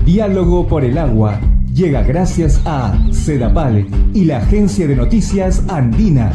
Diálogo por el agua llega gracias a Sedapal y la agencia de noticias Andina.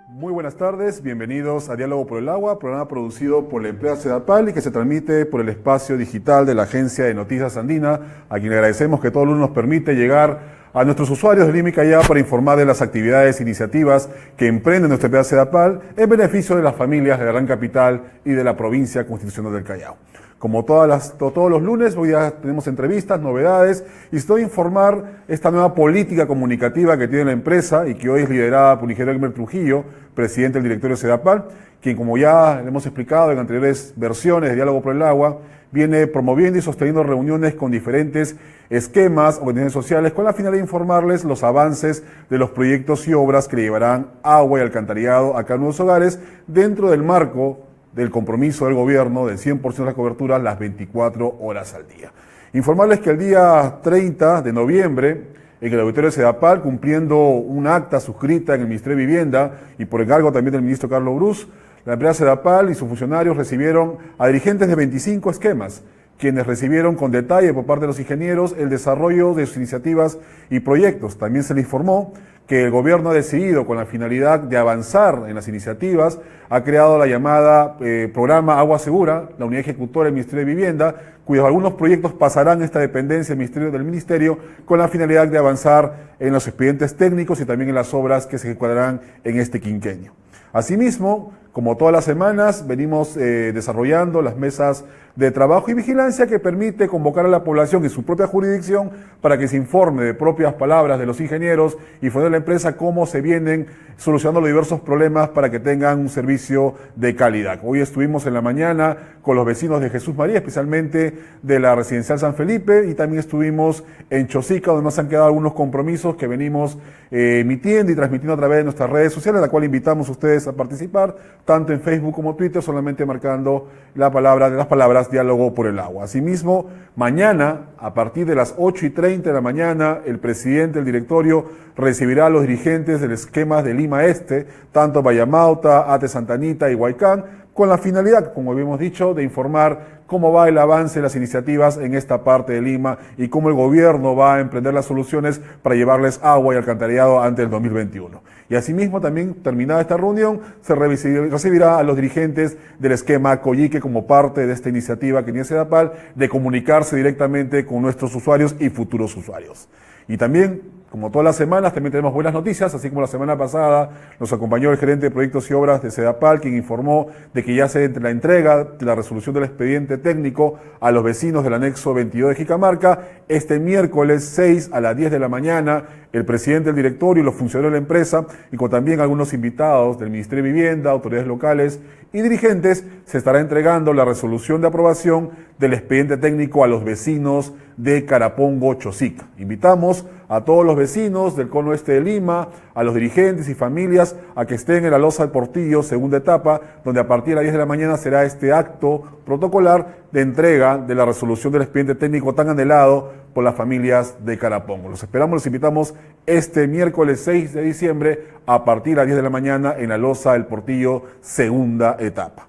Muy buenas tardes, bienvenidos a Diálogo por el Agua, programa producido por la empresa Sedapal y que se transmite por el espacio digital de la agencia de noticias Andina, a quien le agradecemos que todo el mundo nos permite llegar a nuestros usuarios de Lima y Callao para informar de las actividades e iniciativas que emprende nuestra empresa Sedapal en beneficio de las familias de la gran capital y de la provincia constitucional del Callao. Como todos los lunes, hoy ya tenemos entrevistas, novedades, y estoy a informar esta nueva política comunicativa que tiene la empresa y que hoy es liderada por el ingeniero Elmer Trujillo, presidente del directorio de Sedapal, quien, como ya le hemos explicado en anteriores versiones de Diálogo por el Agua, viene promoviendo y sosteniendo reuniones con diferentes esquemas, organizaciones sociales, con la finalidad de informarles los avances de los proyectos y obras que le llevarán agua y alcantarillado a cada uno de los hogares dentro del marco del compromiso del gobierno del 100% de la cobertura las 24 horas al día. Informarles que el día 30 de noviembre, en el auditorio de Sedapal, cumpliendo un acta suscrita en el Ministerio de Vivienda y por encargo también del ministro Carlos Brus, la empresa Sedapal y sus funcionarios recibieron a dirigentes de 25 esquemas, quienes recibieron con detalle por parte de los ingenieros el desarrollo de sus iniciativas y proyectos. También se les informó que el gobierno ha decidido, con la finalidad de avanzar en las iniciativas, ha creado la llamada programa Agua Segura, la unidad ejecutora del Ministerio de Vivienda, cuyos algunos proyectos pasarán a esta dependencia del Ministerio con la finalidad de avanzar en los expedientes técnicos y también en las obras que se ejecutarán en este quinquenio. Asimismo, como todas las semanas, venimos desarrollando las mesas de trabajo y vigilancia que permite convocar a la población en su propia jurisdicción para que se informe de propias palabras de los ingenieros y de la empresa cómo se vienen solucionando los diversos problemas para que tengan un servicio de calidad. Hoy estuvimos en la mañana con los vecinos de Jesús María, especialmente de la Residencial San Felipe, y también estuvimos en Chosica, donde nos han quedado algunos compromisos que venimos emitiendo y transmitiendo a través de nuestras redes sociales, a la cual invitamos a ustedes a participar, tanto en Facebook como Twitter, solamente marcando las palabras Diálogo por el Agua. Asimismo, mañana, a partir de las 8:30 de la mañana, el presidente del directorio recibirá a los dirigentes del esquema de Lima Este, tanto Vallamauta, Ate Santa Anita y Huaycán, con la finalidad, como habíamos dicho, de informar cómo va el avance de las iniciativas en esta parte de Lima y cómo el gobierno va a emprender las soluciones para llevarles agua y alcantarillado antes del 2021. Y asimismo, también terminada esta reunión, se recibirá a los dirigentes del esquema Coyique como parte de esta iniciativa que tiene Sedapal de comunicarse directamente con nuestros usuarios y futuros usuarios. Y también, como todas las semanas, también tenemos buenas noticias, así como la semana pasada nos acompañó el gerente de proyectos y obras de Sedapal, quien informó de que ya se la entrega de la resolución del expediente técnico a los vecinos del anexo 22 de Jicamarca. Este miércoles 6 a las 10 de la mañana, el presidente del directorio y los funcionarios de la empresa, y con también algunos invitados del Ministerio de Vivienda, autoridades locales y dirigentes, se estará entregando la resolución de aprobación del expediente técnico a los vecinos de Carapongo, Chosica. Invitamos a todos los vecinos del cono este de Lima, a los dirigentes y familias, a que estén en la Loza del Portillo, segunda etapa, donde a partir de las 10 de la mañana será este acto protocolar de entrega de la resolución del expediente técnico tan anhelado por las familias de Carapongo. Los esperamos, los invitamos este miércoles 6 de diciembre a partir de las 10 de la mañana en la Loza del Portillo, segunda etapa.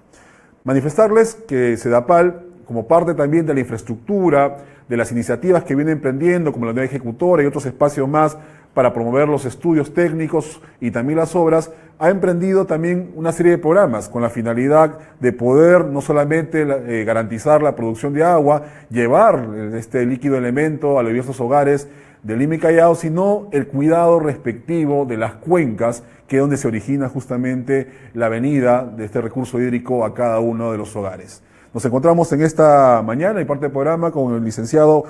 Manifestarles que Sedapal, como parte también de la infraestructura, de las iniciativas que viene emprendiendo, como la unidad ejecutora y otros espacios más para promover los estudios técnicos y también las obras, ha emprendido también una serie de programas con la finalidad de poder no solamente garantizar la producción de agua, llevar este líquido elemento a los diversos hogares de Lima y Callao, sino el cuidado respectivo de las cuencas, que es donde se origina justamente la venida de este recurso hídrico a cada uno de los hogares. Nos encontramos en esta mañana y parte del programa con el licenciado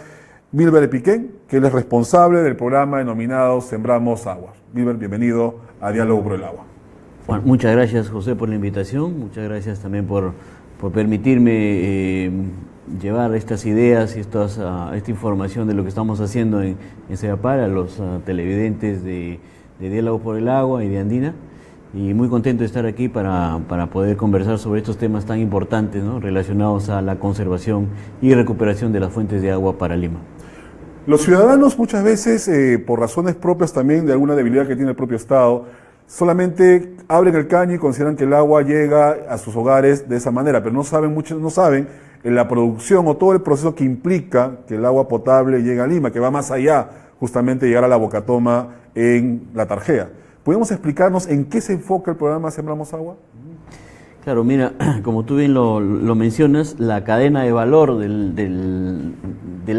Milber Piquén, que él es responsable del programa denominado Sembramos Agua. Milber, bienvenido a Diálogo por el Agua. Bueno, muchas gracias, José, por la invitación. Muchas gracias también por permitirme llevar estas ideas y esta información de lo que estamos haciendo en Sedapal a los televidentes de Diálogo por el Agua y de Andina. Y muy contento de estar aquí para poder conversar sobre estos temas tan importantes, ¿no?, relacionados a la conservación y recuperación de las fuentes de agua para Lima. Los ciudadanos muchas veces, por razones propias también de alguna debilidad que tiene el propio Estado, solamente abren el caño y consideran que el agua llega a sus hogares de esa manera, pero muchos no saben en la producción o todo el proceso que implica que el agua potable llegue a Lima, que va más allá justamente de llegar a la Bocatoma en La Tarjea. ¿Podemos explicarnos en qué se enfoca el programa Sembramos Agua? Claro, mira, como tú bien lo mencionas, la cadena de valor del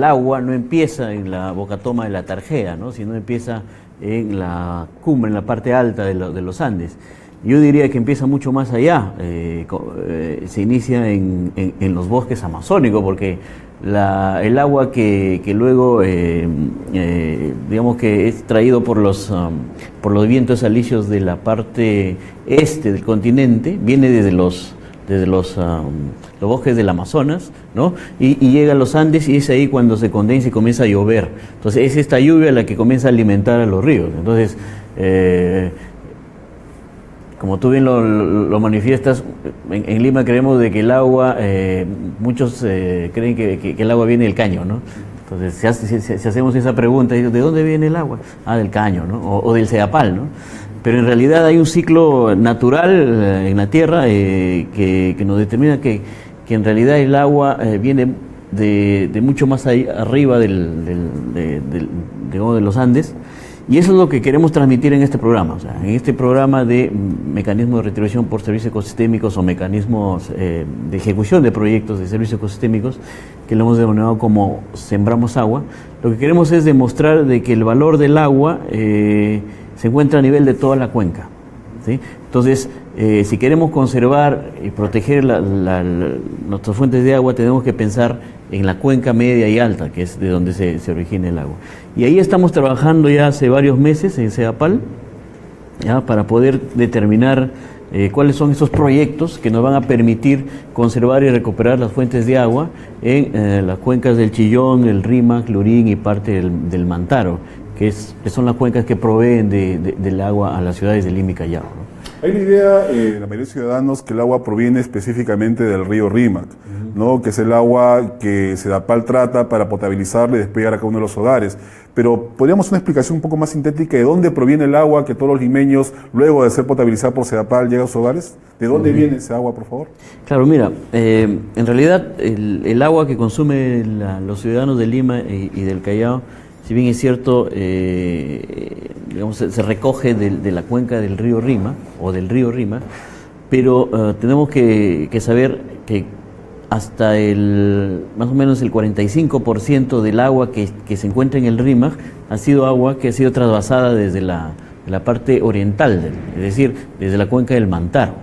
agua no empieza en la Bocatoma de La Tarjea, ¿no? Sino empieza en la cumbre, en la parte alta de los Andes. Yo diría que empieza mucho más allá, se inicia en los bosques amazónicos, porque el agua que luego, digamos que es traído por los vientos alisios de la parte este del continente, viene desde los bosques del Amazonas, ¿no? Y llega a los Andes y es ahí cuando se condensa y comienza a llover. Entonces es esta lluvia la que comienza a alimentar a los ríos. Entonces, como tú bien lo manifiestas, en Lima creemos de que el agua, muchos creen que el agua viene del caño, ¿no? Entonces, si hacemos esa pregunta, ¿de dónde viene el agua? Ah, del caño, ¿no? O del Sedapal, ¿no? Pero en realidad hay un ciclo natural en la Tierra que nos determina que en realidad el agua viene de mucho más arriba digamos, de los Andes. Y eso es lo que queremos transmitir en este programa. O sea, en este programa de mecanismos de retribución por servicios ecosistémicos o mecanismos de ejecución de proyectos de servicios ecosistémicos, que lo hemos denominado como Sembramos Agua, lo que queremos es demostrar de que el valor del agua se encuentra a nivel de toda la cuenca, ¿sí? Entonces, si queremos conservar y proteger nuestras fuentes de agua, tenemos que pensar en la cuenca media y alta, que es de donde se origina el agua. Y ahí estamos trabajando ya hace varios meses en Sedapal, ya, para poder determinar cuáles son esos proyectos que nos van a permitir conservar y recuperar las fuentes de agua en las cuencas del Chillón, el Rímac, Lurín y parte del Mantaro, que son las cuencas que proveen del agua a las ciudades de Lima y Callao, ¿no? Hay una idea la mayoría de ciudadanos que el agua proviene específicamente del río Rímac, ¿no? Que es el agua que Sedapal trata para potabilizarle y después llegar a cada uno de los hogares. Pero ¿podríamos una explicación un poco más sintética de dónde proviene el agua que todos los limeños, luego de ser potabilizada por Sedapal, llega a sus hogares? ¿De dónde viene ese agua, por favor? Claro, mira, en realidad el agua que consumen los ciudadanos de Lima y del Callao, si bien es cierto, digamos, se recoge de la cuenca del río Rímac o del río Rímac, pero tenemos que saber que hasta más o menos el 45% del agua que se encuentra en el Rímac ha sido agua que ha sido trasvasada desde la parte oriental, es decir, desde la cuenca del Mantaro,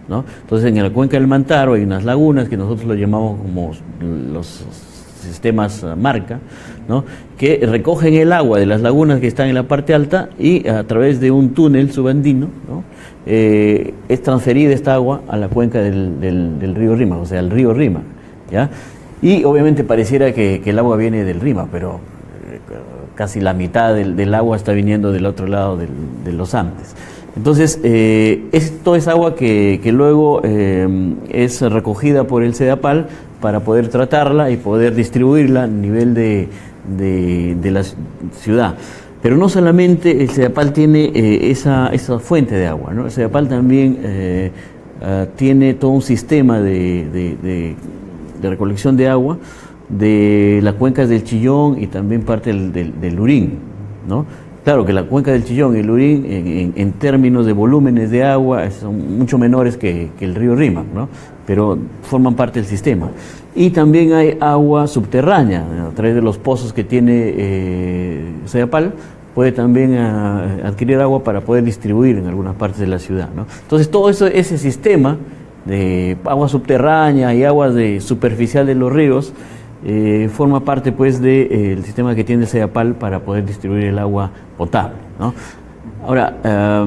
¿no? Entonces, en la cuenca del Mantaro hay unas lagunas que nosotros lo llamamos como los sistemas marca, ¿no? Que recogen el agua de las lagunas que están en la parte alta y a través de un túnel subandino, ¿no? Es transferida esta agua a la cuenca del río Rímac, o sea, al río Rímac, ¿ya? Y obviamente pareciera que el agua viene del Rímac, pero casi la mitad del agua está viniendo del otro lado de los Andes. Entonces, toda esa agua que luego es recogida por el Sedapal para poder tratarla y poder distribuirla a nivel de la ciudad. Pero no solamente el Sedapal tiene esa fuente de agua, ¿no? El Sedapal también tiene todo un sistema de recolección de agua de las cuencas del Chillón y también parte del Lurín, ¿no? Claro que la cuenca del Chillón y el Lurín, en términos de volúmenes de agua, son mucho menores que el río Rímac, ¿no? Pero forman parte del sistema. Y también hay agua subterránea, a través de los pozos que tiene Sedapal, puede también adquirir agua para poder distribuir en algunas partes de la ciudad, ¿no? Entonces, todo ese sistema de agua subterránea y agua superficial de los ríos forma parte, pues, del sistema que tiene el Sedapal para poder distribuir el agua potable, ¿no? Ahora,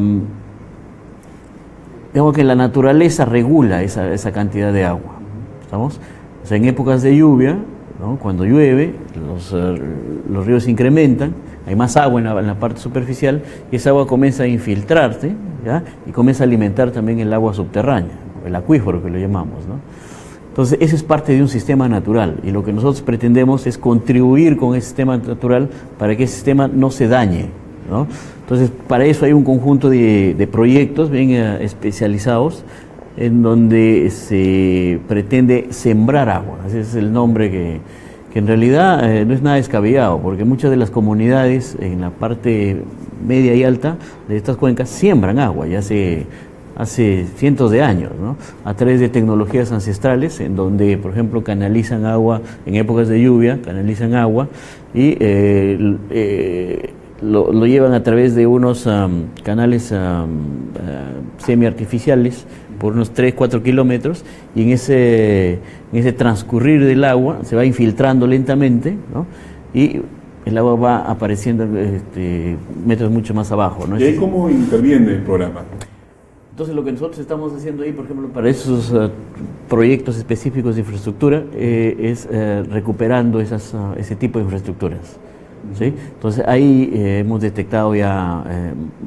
digamos que la naturaleza regula esa cantidad de agua, ¿estamos? O sea, en épocas de lluvia, ¿no? Cuando llueve, los ríos se incrementan, hay más agua en la parte superficial y esa agua comienza a infiltrarse, ¿ya? Y comienza a alimentar también el agua subterránea, el acuífero que lo llamamos, ¿no? Entonces, eso es parte de un sistema natural y lo que nosotros pretendemos es contribuir con ese sistema natural para que ese sistema no se dañe, ¿no? Entonces, para eso hay un conjunto de proyectos bien especializados en donde se pretende sembrar agua. Ese es el nombre que en realidad no es nada descabellado, porque muchas de las comunidades en la parte media y alta de estas cuencas siembran agua ya hace cientos de años, ¿no? A través de tecnologías ancestrales, en donde, por ejemplo, canalizan agua en épocas de lluvia, canalizan agua y lo llevan a través de unos canales semiartificiales por unos 3-4 kilómetros, y en ese transcurrir del agua se va infiltrando lentamente, ¿no? Y el agua va apareciendo metros mucho más abajo, ¿no? ¿Y ahí cómo interviene el programa? Entonces, lo que nosotros estamos haciendo ahí, por ejemplo, para esos proyectos específicos de infraestructura, es recuperando ese tipo de infraestructuras, ¿sí? Entonces, ahí hemos detectado ya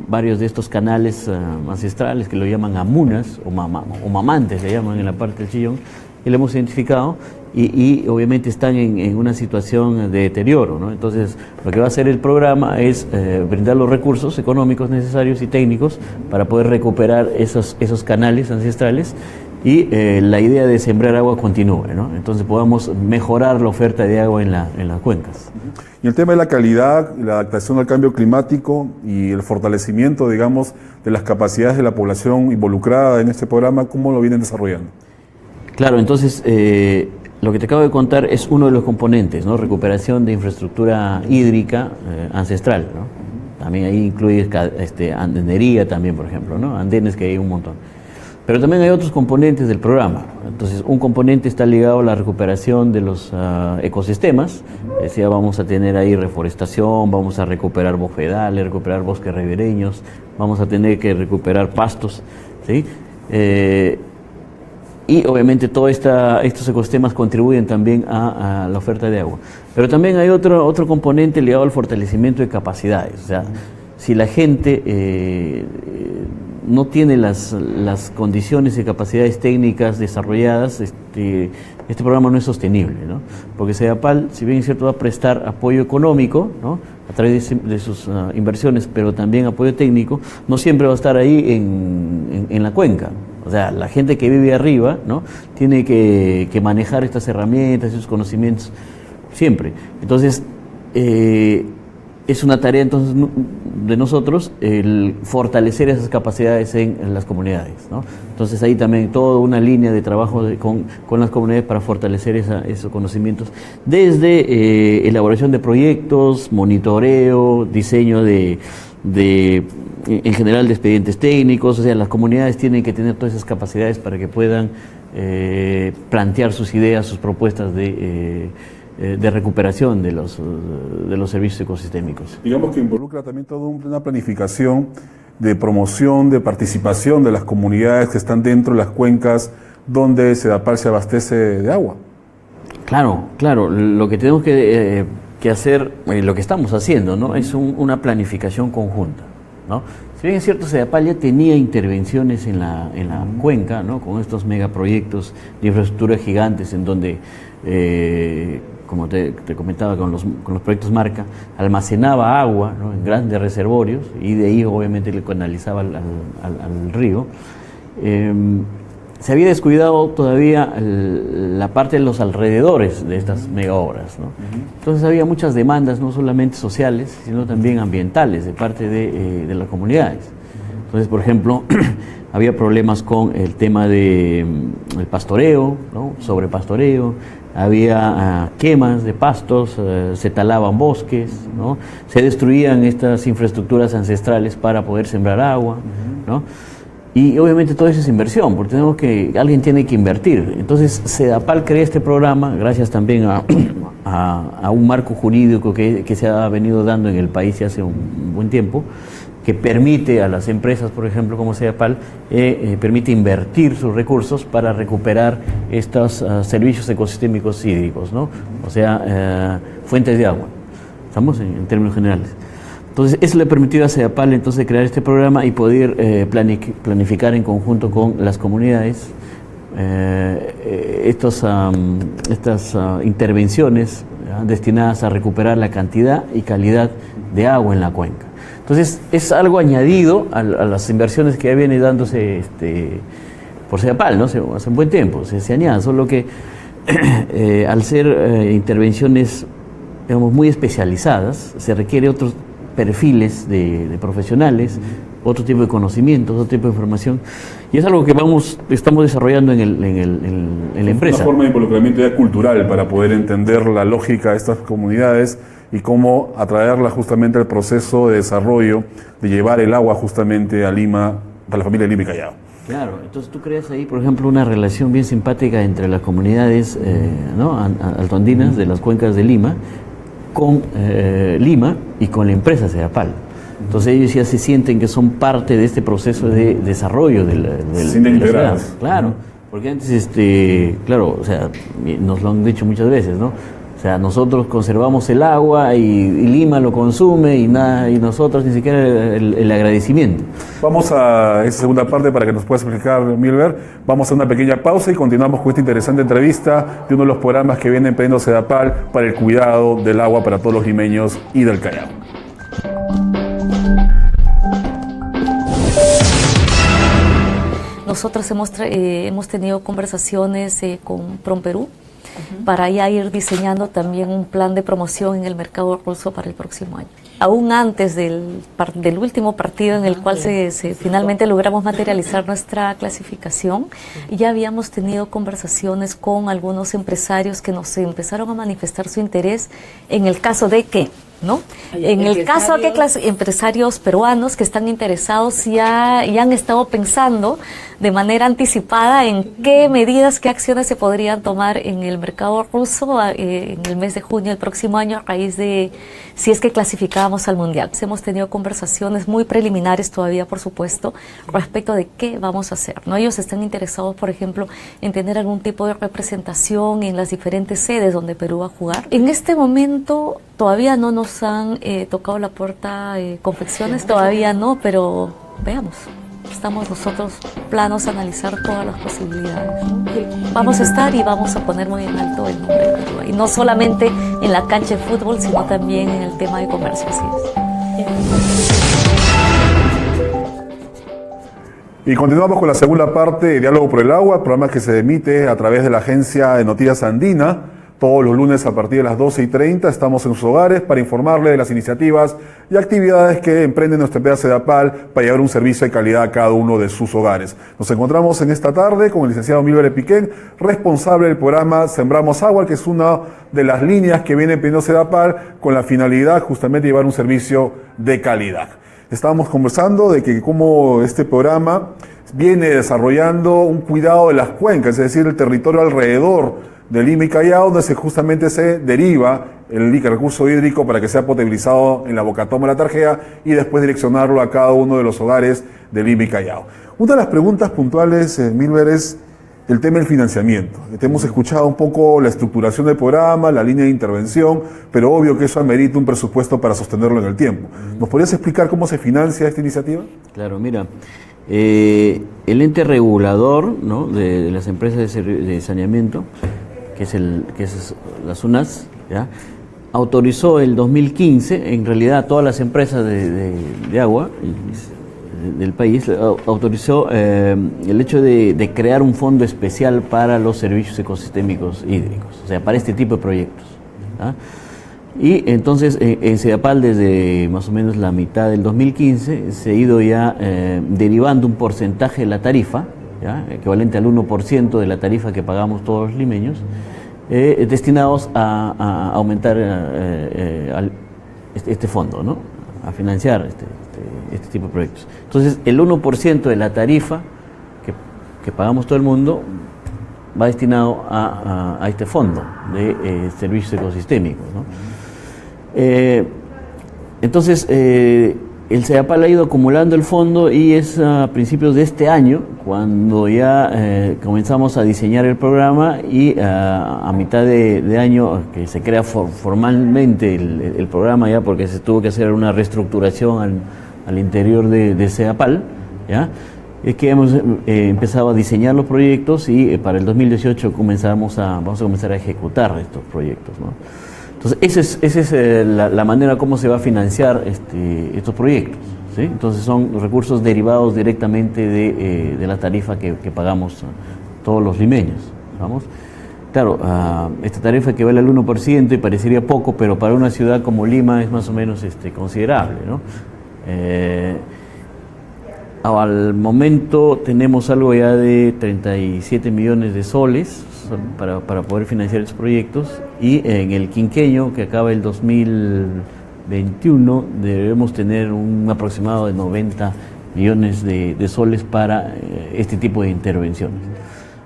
varios de estos canales ancestrales que lo llaman amunas o mamantes, se llaman en la parte del Chillón, y lo hemos identificado y obviamente están en una situación de deterioro, ¿no? Entonces, lo que va a hacer el programa es brindar los recursos económicos necesarios y técnicos para poder recuperar esos canales ancestrales y la idea de sembrar agua continúe, ¿no? Entonces podamos mejorar la oferta de agua en las cuencas. Y el tema de la calidad, la adaptación al cambio climático y el fortalecimiento, digamos, de las capacidades de la población involucrada en este programa, ¿cómo lo vienen desarrollando? Claro, entonces lo que te acabo de contar es uno de los componentes, ¿no? Recuperación de infraestructura hídrica ancestral, ¿no? También ahí incluye andenería también, por ejemplo, ¿no? Andenes, que hay un montón. Pero también hay otros componentes del programa. Entonces, un componente está ligado a la recuperación de los ecosistemas. Decía, vamos a tener ahí reforestación, vamos a recuperar bofedales, recuperar bosques ribereños, vamos a tener que recuperar pastos, ¿sí? Y obviamente todos estos ecosistemas contribuyen también a la oferta de agua. Pero también hay otro componente ligado al fortalecimiento de capacidades. O sea, si la gente no tiene las condiciones y capacidades técnicas desarrolladas, este programa no es sostenible, ¿no? Porque SEDAPAL, si bien es cierto, va a prestar apoyo económico, ¿no? A través de sus inversiones, pero también apoyo técnico, no siempre va a estar ahí en la cuenca. O sea, la gente que vive arriba, ¿no? Tiene que manejar estas herramientas, esos conocimientos siempre. Entonces, es una tarea entonces de nosotros el fortalecer esas capacidades en las comunidades, ¿no? Entonces ahí también toda una línea de trabajo con las comunidades para fortalecer esos conocimientos, desde elaboración de proyectos, monitoreo, diseño en general de expedientes técnicos. O sea, las comunidades tienen que tener todas esas capacidades para que puedan plantear sus ideas, sus propuestas de recuperación de los servicios ecosistémicos. Digamos que involucra también toda una planificación de promoción, de participación de las comunidades que están dentro de las cuencas donde SEDAPAL se abastece de agua. Claro, lo que tenemos que hacer, lo que estamos haciendo, ¿no? Es una planificación conjunta, ¿no? Si bien es cierto, SEDAPAL ya tenía intervenciones en la cuenca, ¿no? Con estos megaproyectos de infraestructura gigantes en donde como te comentaba con los proyectos Marca, almacenaba agua, ¿no? En grandes reservorios, y de ahí obviamente le canalizaba al río. Se había descuidado todavía la parte de los alrededores de estas mega obras, ¿no? Entonces había muchas demandas, no solamente sociales, sino también ambientales, de parte de las comunidades. Entonces, por ejemplo, había problemas con el tema del pastoreo, ¿no? Sobrepastoreo, había quemas de pastos, se talaban bosques, ¿no? Se destruían estas infraestructuras ancestrales para poder sembrar agua, ¿no? Y obviamente todo eso es inversión, porque alguien tiene que invertir. Entonces SEDAPAL crea este programa, gracias también a un marco jurídico que se ha venido dando en el país hace un buen tiempo, que permite a las empresas, por ejemplo, como SEDAPAL, permite invertir sus recursos para recuperar estos servicios ecosistémicos hídricos, ¿no? O sea, fuentes de agua. Estamos en términos generales. Entonces, eso le permitió a SEDAPAL entonces crear este programa y poder planificar en conjunto con las comunidades estas intervenciones, ¿ya?, destinadas a recuperar la cantidad y calidad de agua en la cuenca. Entonces, es algo añadido a las inversiones que ya viene dándose por Sedapal, ¿no? Hace un buen tiempo, se añade, solo que al ser intervenciones, digamos, muy especializadas, se requiere otros perfiles de profesionales, otro tipo de conocimientos, otro tipo de información, y es algo que estamos desarrollando en la empresa. Una forma de involucramiento ya cultural para poder entender la lógica de estas comunidades y cómo atraerla justamente al proceso de desarrollo de llevar el agua justamente a Lima, para la familia de Lima y Callao. Claro, entonces tú creas ahí, por ejemplo, una relación bien simpática entre las comunidades ¿no?, altoandinas de las cuencas de Lima, con Lima y con la empresa Sedapal. Entonces ellos ya se sienten que son parte de este proceso de desarrollo de la ciudad. Claro, porque antes, claro, o sea, nos lo han dicho muchas veces, ¿no? O sea, nosotros conservamos el agua y Lima lo consume y nosotros ni siquiera el agradecimiento. Vamos a esa segunda parte para que nos puedas explicar, Milber. Vamos a hacer una pequeña pausa y continuamos con esta interesante entrevista de uno de los programas que viene emprendiendo Sedapal para el cuidado del agua para todos los limeños y del Callao. Nosotros hemos tenido conversaciones con PROMPERÚ para ya ir diseñando también un plan de promoción en el mercado ruso para el próximo año. Aún antes del último partido en el cual finalmente logramos materializar nuestra clasificación, ya habíamos tenido conversaciones con algunos empresarios que nos empezaron a manifestar su interés en el caso de que, ¿no? En el caso que empresarios peruanos que están interesados ya han estado pensando de manera anticipada en qué medidas, qué acciones se podrían tomar en el mercado ruso en el mes de junio del próximo año a raíz de si es que clasificábamos al Mundial. Hemos tenido conversaciones muy preliminares todavía, por supuesto, respecto de qué vamos a hacer, ¿no? Ellos están interesados, por ejemplo, en tener algún tipo de representación en las diferentes sedes donde Perú va a jugar. En este momento todavía no nos han tocado la puerta confecciones, todavía no, pero veamos. Estamos nosotros planos a analizar todas las posibilidades, ¿no? Vamos a estar y vamos a poner muy en alto el nombre de Perú. Y no solamente en la cancha de fútbol, sino también en el tema de comercio. Así es. Y continuamos con la segunda parte de Diálogo por el Agua, programa que se emite a través de la Agencia de Noticias Andina. Todos los lunes a partir de las 12:30 estamos en sus hogares para informarle de las iniciativas y actividades que emprende nuestra empresa Sedapal para llevar un servicio de calidad a cada uno de sus hogares. Nos encontramos en esta tarde con el licenciado Milber Piquén, responsable del programa Sembramos Agua, que es una de las líneas que viene emprendiendo Sedapal con la finalidad justamente de llevar un servicio de calidad. Estábamos conversando de que cómo este programa viene desarrollando un cuidado de las cuencas, es decir, el territorio alrededor de Lima y Callao, donde justamente se deriva el recurso hídrico para que sea potabilizado en la Bocatoma de la Tarjea y después direccionarlo a cada uno de los hogares de Lima y Callao. Una de las preguntas puntuales, Milber, es el tema del financiamiento. Te hemos escuchado un poco la estructuración del programa, la línea de intervención, pero obvio que eso amerita un presupuesto para sostenerlo en el tiempo. ¿Nos podrías explicar cómo se financia esta iniciativa? Claro, mira, el ente regulador, ¿no?, de las empresas de saneamiento, que es la SUNAS, ¿ya?, autorizó el 2015, en realidad todas las empresas de agua del país, autorizó el hecho de crear un fondo especial para los servicios ecosistémicos hídricos, o sea, para este tipo de proyectos, ¿ya? Y entonces en Sedapal desde más o menos la mitad del 2015 se ha ido ya derivando un porcentaje de la tarifa, ¿ya?, equivalente al 1% de la tarifa que pagamos todos los limeños, destinados a aumentar este fondo, ¿no?, a financiar este tipo de proyectos. Entonces, el 1% de la tarifa que pagamos todo el mundo va destinado a este fondo de servicios ecosistémicos, ¿no? Entonces, el Sedapal ha ido acumulando el fondo y es a principios de este año cuando ya comenzamos a diseñar el programa y a mitad de año que se crea formalmente el programa, ya porque se tuvo que hacer una reestructuración al interior de Sedapal, ¿ya? es que hemos empezado a diseñar los proyectos y para el 2018 vamos a comenzar a ejecutar estos proyectos, ¿no? Entonces, esa es la manera como se va a financiar estos proyectos, ¿sí? Entonces son recursos derivados directamente de la tarifa que pagamos todos los limeños, ¿vamos? Claro, esta tarifa equivale al 1% y parecería poco, pero para una ciudad como Lima es más o menos considerable, ¿no? Al momento tenemos algo ya de 37 millones de soles para poder financiar estos proyectos, y en el quinquenio que acaba el 2021 debemos tener un aproximado de 90 millones de soles para este tipo de intervenciones.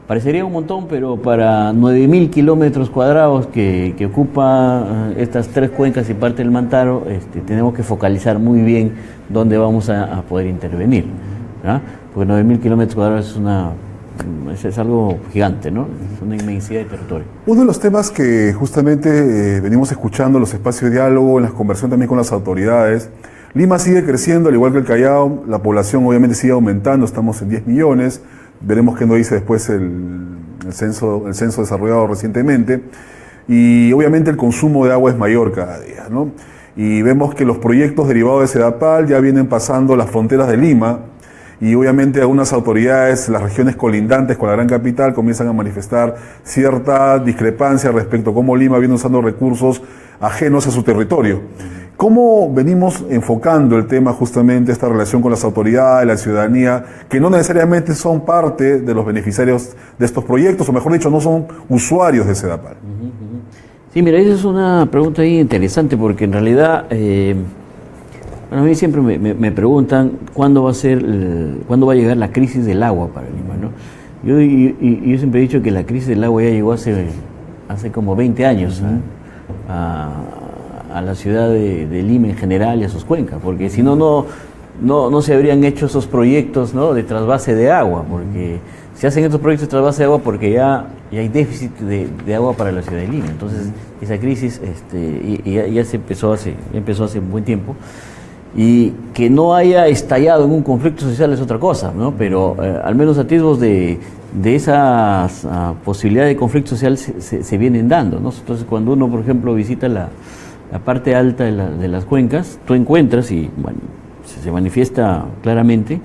Parecería un montón, pero para 9.000 kilómetros cuadrados que ocupa estas 3 cuencas y parte del Mantaro, tenemos que focalizar muy bien dónde vamos a poder intervenir, ¿verdad? Porque 9.000 kilómetros cuadrados es algo gigante, ¿no? Es una inmensidad de territorio. Uno de los temas que justamente venimos escuchando en los espacios de diálogo, en la conversación también con las autoridades, Lima sigue creciendo, al igual que el Callao, la población obviamente sigue aumentando, estamos en 10 millones, veremos qué nos dice después el censo desarrollado recientemente, y obviamente el consumo de agua es mayor cada día, ¿no? Y vemos que los proyectos derivados de Sedapal ya vienen pasando las fronteras de Lima, y obviamente algunas autoridades, las regiones colindantes con la gran capital, comienzan a manifestar cierta discrepancia respecto a cómo Lima viene usando recursos ajenos a su territorio. ¿Cómo venimos enfocando el tema justamente, esta relación con las autoridades, la ciudadanía, que no necesariamente son parte de los beneficiarios de estos proyectos, o mejor dicho, no son usuarios de Sedapal? Sí, mira, esa es una pregunta ahí interesante, porque en realidad, a mí siempre me preguntan cuándo va a llegar la crisis del agua para Lima, ¿no? Yo siempre he dicho que la crisis del agua ya llegó hace como 20 años a la ciudad de Lima en general y a sus cuencas, porque si no se habrían hecho esos proyectos, ¿no?, de trasvase de agua, porque se hacen estos proyectos de trasvase de agua porque ya hay déficit de agua para la ciudad de Lima. Entonces esa crisis ya empezó hace un buen tiempo, y que no haya estallado en un conflicto social es otra cosa, ¿no? Pero al menos atisbos de esas posibilidades de conflicto social se vienen dando, ¿no? Entonces cuando uno, por ejemplo, visita la parte alta de las cuencas, tú encuentras, y bueno, se manifiesta claramente,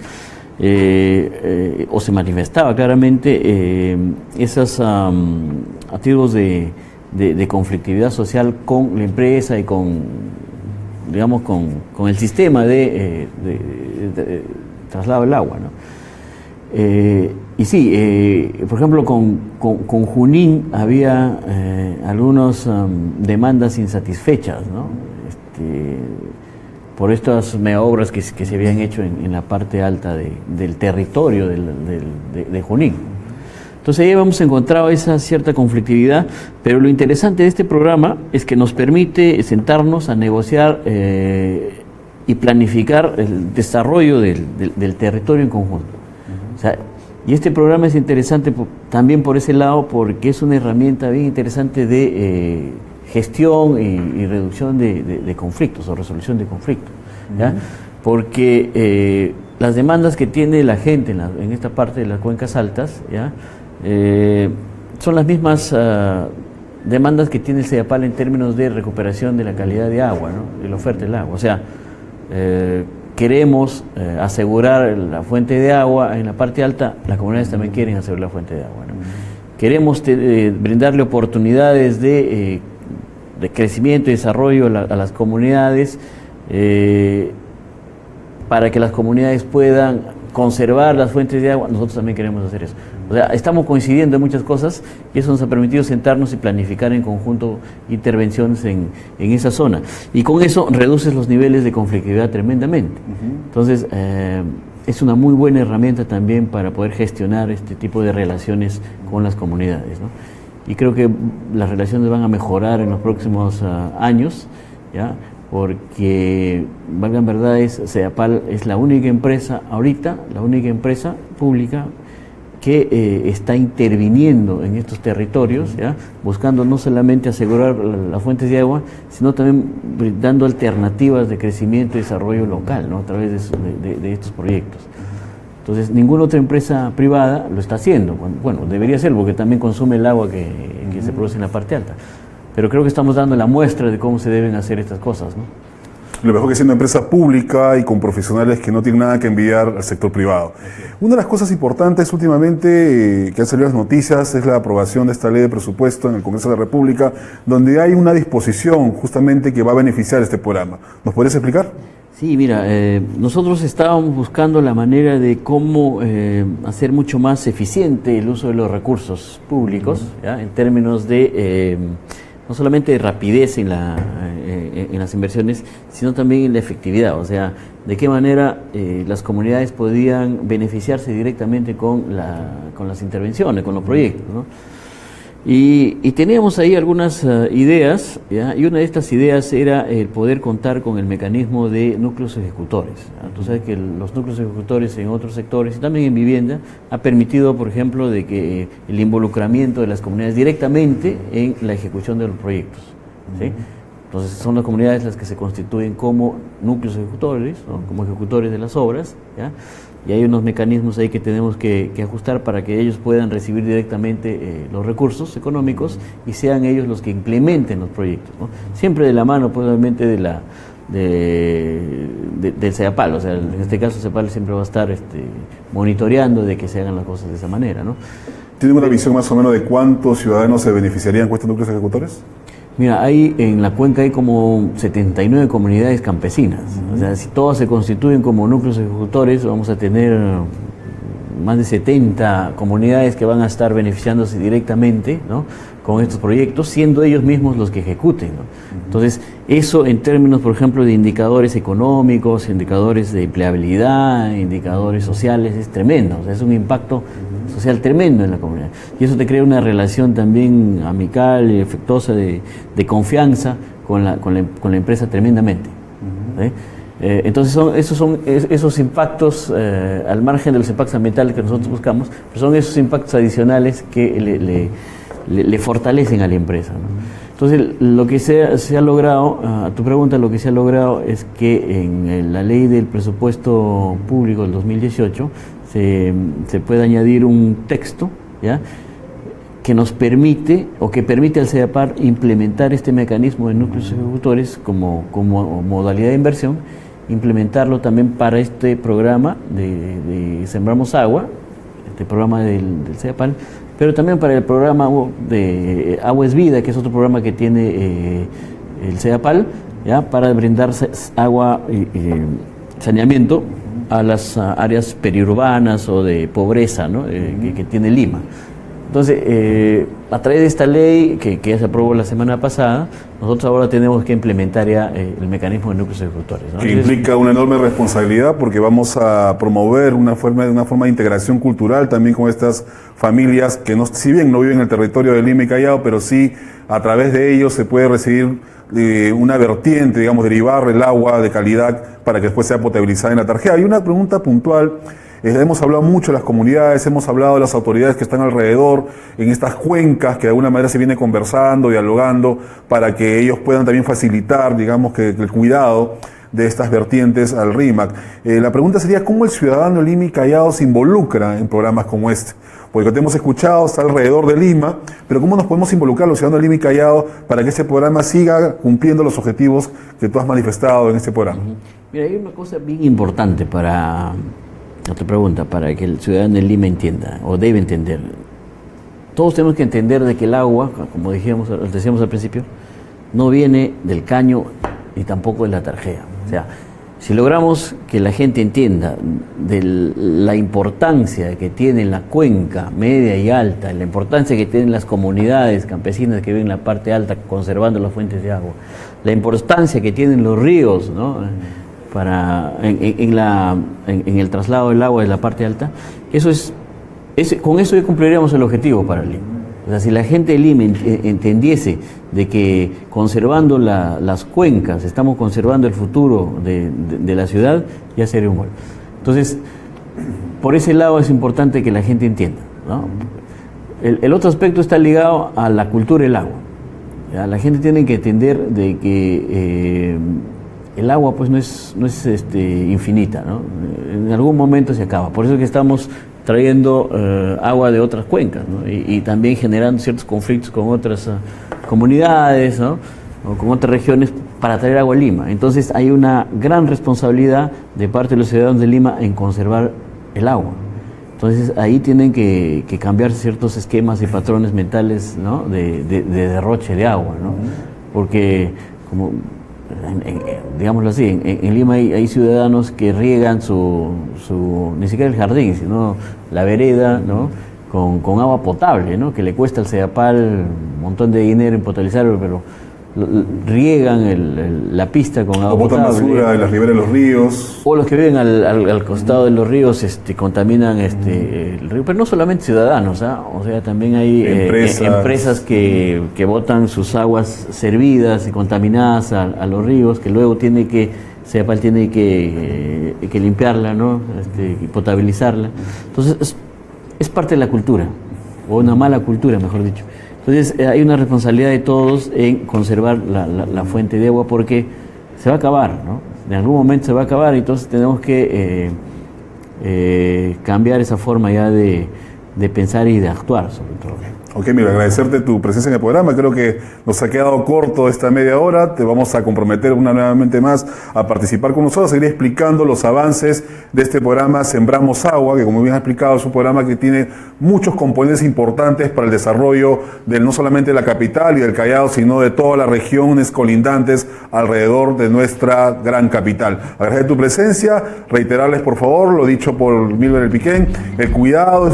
o se manifestaba claramente, esos atisbos de conflictividad social con la empresa y con el sistema de traslado del agua, ¿no? Y sí, por ejemplo, con Junín había algunas demandas insatisfechas, ¿no? Por estas megaobras que se habían hecho en la parte alta del territorio de Junín. Entonces ahí hemos encontrado esa cierta conflictividad, pero lo interesante de este programa es que nos permite sentarnos a negociar y planificar el desarrollo del territorio en conjunto. O sea, y este programa es interesante también por ese lado, porque es una herramienta bien interesante de gestión y reducción de conflictos o resolución de conflictos, ¿ya? Porque las demandas que tiene la gente en esta parte de las cuencas altas, ¿ya?, son las mismas demandas que tiene el Sedapal en términos de recuperación de la calidad de agua, ¿no?, de la oferta del agua. O sea, queremos asegurar la fuente de agua en la parte alta, las comunidades también quieren asegurar la fuente de agua, ¿no? Queremos brindarle oportunidades de crecimiento y desarrollo a las comunidades, para que las comunidades puedan conservar las fuentes de agua. Nosotros también queremos hacer eso. O sea, estamos coincidiendo en muchas cosas, y eso nos ha permitido sentarnos y planificar en conjunto intervenciones en esa zona. Y con eso reduces los niveles de conflictividad tremendamente. Entonces, es una muy buena herramienta también para poder gestionar este tipo de relaciones con las comunidades, ¿no? Y creo que las relaciones van a mejorar en los próximos años, ¿ya? Porque, valga en verdad, Sedapal es la única empresa ahorita, la única empresa pública que está interviniendo en estos territorios, ¿ya?, buscando no solamente asegurar las fuentes de agua, sino también dando alternativas de crecimiento y desarrollo local, ¿no?, a través de estos proyectos. Entonces, ninguna otra empresa privada lo está haciendo. Bueno, debería ser, porque también consume el agua que se produce en la parte alta. Pero creo que estamos dando la muestra de cómo se deben hacer estas cosas, ¿no? Lo mejor que siendo empresa pública y con profesionales que no tienen nada que envidiar al sector privado. Una de las cosas importantes últimamente que han salido en las noticias es la aprobación de esta ley de presupuesto en el Congreso de la República, donde hay una disposición justamente que va a beneficiar este programa. ¿Nos podrías explicar? Sí, mira, nosotros estábamos buscando la manera de cómo hacer mucho más eficiente el uso de los recursos públicos, ¿ya? En términos de no solamente de rapidez en las inversiones, sino también en la efectividad, o sea, de qué manera las comunidades podían beneficiarse directamente con las intervenciones, con los proyectos, ¿no? Y teníamos ahí algunas ideas, ¿ya? Y una de estas ideas era el poder contar con el mecanismo de núcleos ejecutores, ¿ya? Tú sabes que los núcleos ejecutores en otros sectores y también en vivienda ha permitido, por ejemplo, de que el involucramiento de las comunidades directamente en la ejecución de los proyectos, ¿sí? Entonces son las comunidades las que se constituyen como núcleos ejecutores, ¿no? Como ejecutores de las obras, ¿ya? Y hay unos mecanismos ahí que tenemos que ajustar para que ellos puedan recibir directamente los recursos económicos y sean ellos los que implementen los proyectos, ¿no? Siempre de la mano, probablemente, del CEDAPAL, o sea, en este caso CEDAPAL siempre va a estar monitoreando de que se hagan las cosas de esa manera, ¿no? ¿Tiene una visión más o menos de cuántos ciudadanos se beneficiarían con estos núcleos ejecutores? Mira, en la cuenca hay como 79 comunidades campesinas. O sea, si todas se constituyen como núcleos ejecutores, vamos a tener más de 70 comunidades que van a estar beneficiándose directamente, ¿no? Con estos proyectos, siendo ellos mismos los que ejecuten, ¿no? Entonces, eso en términos, por ejemplo, de indicadores económicos, indicadores de empleabilidad, indicadores sociales, es tremendo. O sea, es un impacto social tremendo en la comunidad. Y eso te crea una relación también amical y afectuosa de confianza con la empresa tremendamente, ¿sí? Entonces esos impactos, al margen de los impactos ambientales que nosotros buscamos, pero son esos impactos adicionales que le fortalecen a la empresa, ¿no? Entonces, lo que se ha logrado, a tu pregunta, lo que se ha logrado es que en la ley del presupuesto público del 2018 se puede añadir un texto, ¿ya?, que nos permite, o que permite al CEDAPAL implementar este mecanismo de núcleos ejecutores como modalidad de inversión, implementarlo también para este programa de Sembramos Agua, este programa del CEDAPAL, pero también para el programa de Agua es Vida, que es otro programa que tiene el CEDAPAL, ¿ya?, para brindar agua y saneamiento a las áreas periurbanas o de pobreza, ¿no?, que tiene Lima. Entonces, a través de esta ley que ya se aprobó la semana pasada, nosotros ahora tenemos que implementar ya el mecanismo de núcleos ejecutores, ¿no? Que implica una enorme responsabilidad, porque vamos a promover una forma de integración cultural también con estas familias que, si bien no viven en el territorio de Lima y Callao, pero sí a través de ellos se puede recibir una vertiente, digamos, derivar el agua de calidad para que después sea potabilizada en la tarjeta. Hay una pregunta puntual. Hemos hablado mucho de las comunidades, hemos hablado de las autoridades que están alrededor, en estas cuencas que de alguna manera se viene conversando, dialogando, para que ellos puedan también facilitar, digamos, que el cuidado de estas vertientes al RIMAC. La pregunta sería, ¿cómo el ciudadano de Lima y Callao se involucra en programas como este? Porque te hemos escuchado, está alrededor de Lima, pero ¿cómo nos podemos involucrar los ciudadanos de Lima y Callao para que este programa siga cumpliendo los objetivos que tú has manifestado en este programa? Mira, hay una cosa bien importante para que el ciudadano de Lima entienda, o debe entender. Todos tenemos que entender de que el agua, como decíamos al principio, no viene del caño ni tampoco de la tarjea. O sea, si logramos que la gente entienda de la importancia que tiene la cuenca media y alta, la importancia que tienen las comunidades campesinas que viven en la parte alta conservando las fuentes de agua, la importancia que tienen los ríos, ¿no?, en el traslado del agua de la parte alta, con eso ya cumpliríamos el objetivo para Lima. O sea, si la gente de Lima entendiese de que conservando las cuencas estamos conservando el futuro de la ciudad, ya sería un gol. Entonces, por ese lado es importante que la gente entienda, ¿no? El otro aspecto está ligado a la cultura del agua. ¿Ya? La gente tiene que entender de que el agua pues no es infinita, ¿no? En algún momento se acaba. Por eso es que estamos trayendo agua de otras cuencas, ¿no? Y también generando ciertos conflictos con otras comunidades, ¿no? O con otras regiones para traer agua a Lima. Entonces hay una gran responsabilidad de parte de los ciudadanos de Lima en conservar el agua. Entonces ahí tienen que cambiar ciertos esquemas y patrones mentales, ¿no? de derroche de agua, ¿no? Porque, como digámoslo así, en Lima hay ciudadanos que riegan ni siquiera el jardín, sino la vereda, ¿no? con agua potable, ¿no? Que le cuesta al Sedapal un montón de dinero en potabilizarlo, pero riegan la pista con agua potable. O botan basura en las riberas de los ríos. O los que viven al costado de los ríos contaminan el río, pero no solamente ciudadanos, ¿ah? O sea, también hay empresas que botan sus aguas servidas y contaminadas a los ríos, que luego Sedapal tiene que limpiarla, ¿no? Y potabilizarla. Entonces es parte de la cultura, o una mala cultura, mejor dicho. Entonces hay una responsabilidad de todos en conservar la fuente de agua, porque se va a acabar, ¿no? En algún momento se va a acabar, y entonces tenemos que cambiar esa forma ya de pensar y de actuar, sobre todo. Ok, mira, agradecerte tu presencia en el programa. Creo que nos ha quedado corto esta media hora. Te vamos a comprometer nuevamente más a participar con nosotros, a seguir explicando los avances de este programa Sembramos Agua, que, como bien has explicado, es un programa que tiene muchos componentes importantes para el desarrollo no solamente de la capital y del Callao, sino de todas las regiones colindantes alrededor de nuestra gran capital. Agradecer tu presencia, reiterarles, por favor, lo dicho por Milber El Piquén, el cuidado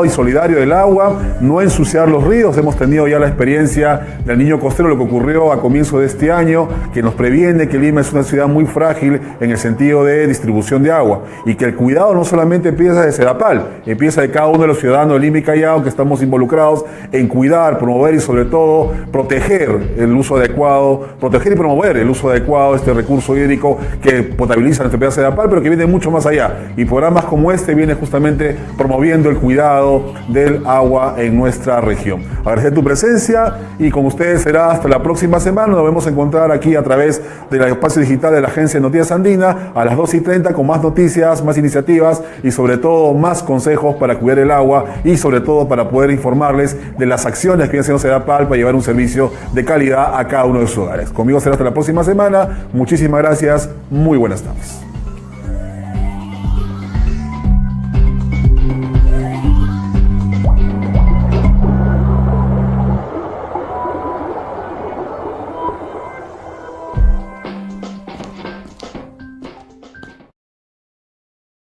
y solidario del agua, no ensuciar los ríos. Hemos tenido ya la experiencia del Niño Costero, lo que ocurrió a comienzo de este año, que nos previene que Lima es una ciudad muy frágil en el sentido de distribución de agua, y que el cuidado no solamente empieza de Sedapal, empieza de cada uno de los ciudadanos de Lima y Callao, que estamos involucrados en cuidar, promover y sobre todo proteger el uso adecuado, proteger y promover el uso adecuado de este recurso hídrico que potabiliza nuestra ciudad de Sedapal, pero que viene mucho más allá. Y programas como este viene justamente promoviendo el cuidado del agua en nuestra región. Agradecer tu presencia, y con ustedes será hasta la próxima semana. Nos vamos a encontrar aquí a través del espacio digital de la Agencia de Noticias Andina a las 2:30 con más noticias, más iniciativas y sobre todo más consejos para cuidar el agua, y sobre todo para poder informarles de las acciones que viene haciendo Sedapal para llevar un servicio de calidad a cada uno de sus hogares. Conmigo será hasta la próxima semana. Muchísimas gracias. Muy buenas tardes.